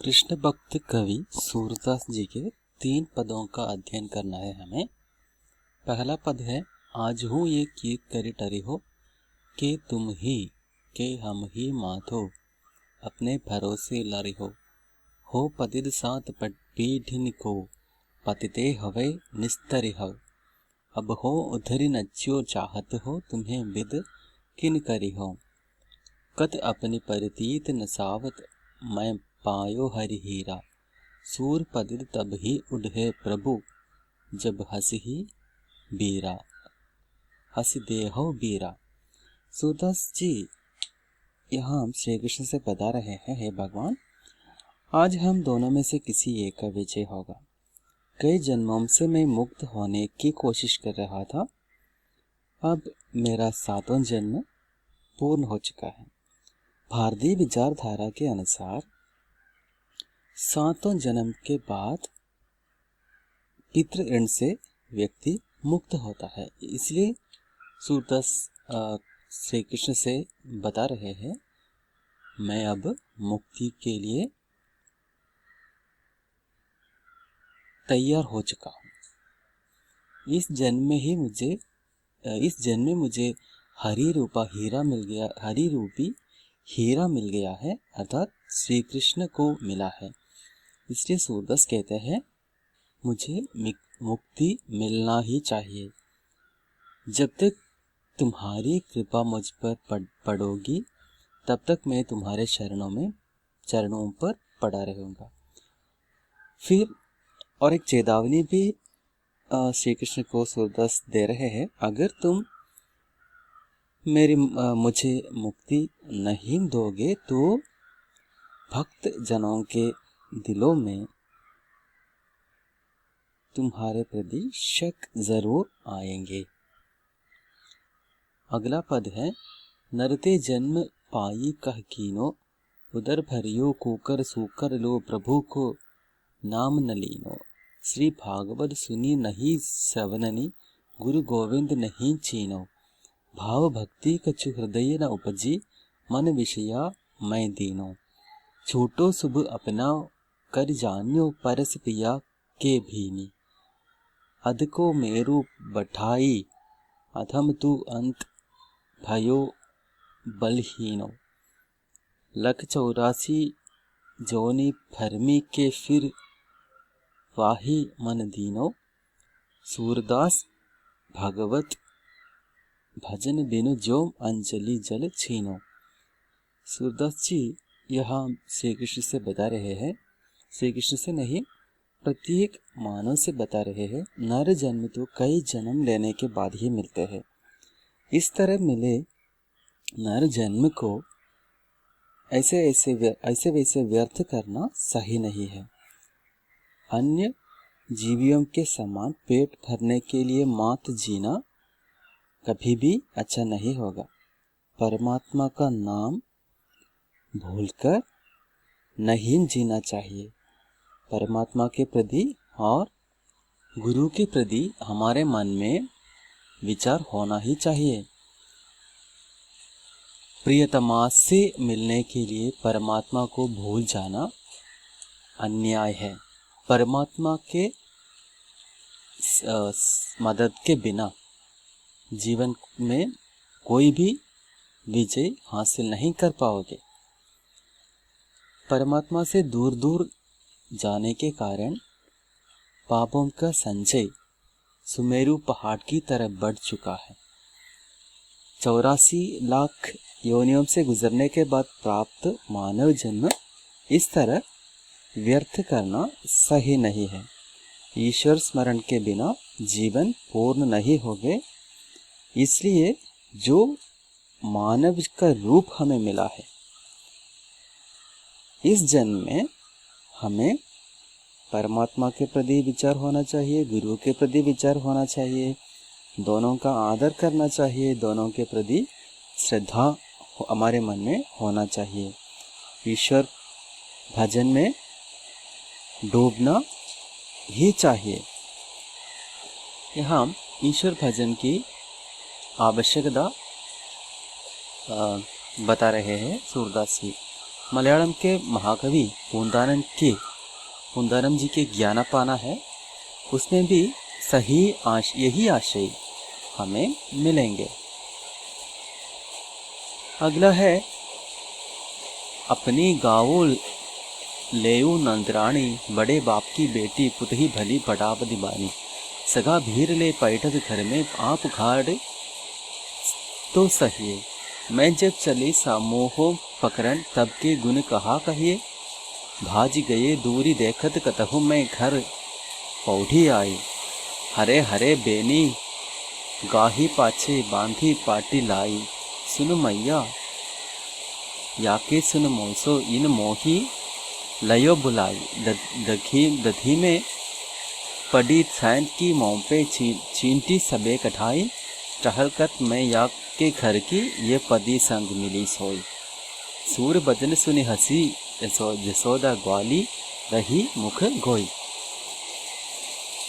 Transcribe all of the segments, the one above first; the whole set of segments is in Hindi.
कृष्ण भक्त कवि सूरदास जी के 3 पदों का अध्ययन करना है हमें। पहला पद है, आज हूँ ये की करी टरी हो के तुम ही के हम ही माधो अपने भरोसे लारी हो पतित सात पीढ़िन को पतिते हवे निस्तरि हो। अब हो उधरी नच्यो चाहत हो तुम्हें विद किन करी हो। कत अपनी परितीत नसावत मैं पायो हरि हीरा। सूर पतित तब ही उड़े प्रभु जब हंस ही बीरा हंस देहो बीरा। सूरदास जी यहाँ श्री कृष्ण से बता रहे हैं, हे भगवान, आज हम दोनों में से किसी एक का विजय होगा। कई जन्मों से मैं मुक्त होने की कोशिश कर रहा था, अब मेरा 7वां जन्म पूर्ण हो चुका है। भारतीय विचारधारा के अनुसार 7वें जन्म के बाद पितृ ऋण से व्यक्ति मुक्त होता है। इसलिए सूरदास श्री कृष्ण से बता रहे हैं, मैं अब मुक्ति के लिए तैयार हो चुका हूँ। इस जन्म में मुझे हरि रूपी हीरा मिल गया है, अर्थात श्री कृष्ण को मिला है। इसलिए सूरदास कहते हैं, मुझे मुक्ति मिलना ही चाहिए। जब तक तुम्हारी कृपा मुझ पर पड़ोगी तब तक मैं तुम्हारे चरणों पर पड़ा रहूंगा। फिर और एक चेतावनी भी श्री कृष्ण को सूरदास दे रहे हैं, अगर तुम मुझे मुक्ति नहीं दोगे तो भक्त जनों के दिलों में तुम्हारे प्रति शक जरूर आएंगे। अगला पद है, नरते जन्म पाई कह कीनो उदर भरियो कुकर सूकर लो प्रभु को नाम न लीनो। श्री भागवत सुनी नहीं सवननी गुरु गोविंद नहीं चीनो। भाव भक्ति कछु हृदय न उपजी मन विषया मैं दीनो। छूटो शुभ अपना कर जान्यो परस पिया के भीनी। अध को मेरु बठाई अधम तू अंत भयो बलहीनो। लख 84 जोनी भरमी के फिर वाही मन दीनो। सूरदास भगवत भजन बिनु जो अंजलि जल छीनो। सूरदास जी यहाँ श्री कृष्ण से बता रहे हैं, श्री कृष्ण से नहीं प्रत्येक मानव से बता रहे हैं, नर जन्म तो कई जन्म लेने के बाद ही मिलते हैं। इस तरह मिले नर जन्म को ऐसे वैसे व्यर्थ करना सही नहीं है। अन्य जीवियों के समान पेट भरने के लिए मात जीना कभी भी अच्छा नहीं होगा। परमात्मा का नाम भूलकर नहीं जीना चाहिए। परमात्मा के प्रति और गुरु के प्रति हमारे मन में विचार होना ही चाहिए। प्रियतमा से मिलने के लिए परमात्मा को भूल जाना अन्याय है। परमात्मा के मदद के बिना जीवन में कोई भी विजय हासिल नहीं कर पाओगे। परमात्मा से दूर दूर जाने के कारण पापों का संचय सुमेरु पहाड़ की तरह बढ़ चुका है। 84 लाख योनियों से गुजरने के बाद प्राप्त मानव जन्म इस तरह व्यर्थ करना सही नहीं है। ईश्वर स्मरण के बिना जीवन पूर्ण नहीं होगे। इसलिए जो मानव का रूप हमें मिला है, इस जन्म में हमें परमात्मा के प्रति विचार होना चाहिए, गुरु के प्रति विचार होना चाहिए, दोनों का आदर करना चाहिए, दोनों के प्रति श्रद्धा हमारे मन में होना चाहिए। ईश्वर भजन में डूबना ही चाहिए। यहाँ ईश्वर भजन की आवश्यकता बता रहे हैं सूरदास जी। मलयालम के महाकवि पूंदानम जी के ज्ञानपाना है, उसमें भी यही आशय हमें मिलेंगे। अगला है अपनी गाँव लेऊ नंदराणी, बड़े बाप की बेटी पुतही भली पटाप दीवानी। सगा भीर ले पैठत घर में, आप घाट तो सहिए। मैं जब चली सामोहो पकड़न, तब के गुण कहा कहिए। भाज गए दूरी देखत कतहु, मैं घर पौढ़ी आई। हरे हरे बेनी गाही पाछे, बांधी पाटी लाई। सुन मैया याके सुन मोसो, इन मोही लयो बुलाई। दधी में पड़ी सैंत की मों पे, चींटी सबे कठाई। टहलकत मैं या के घर की, ये पदी संग मिली सोई। सूर बदन सुनि हसी, जसोदा ग्वाली, रही मुख गोई।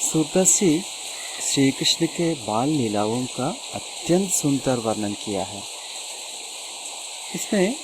सूरदासी श्री कृष्ण के बाल लीलाओं का अत्यंत सुंदर वर्णन किया है। इसमें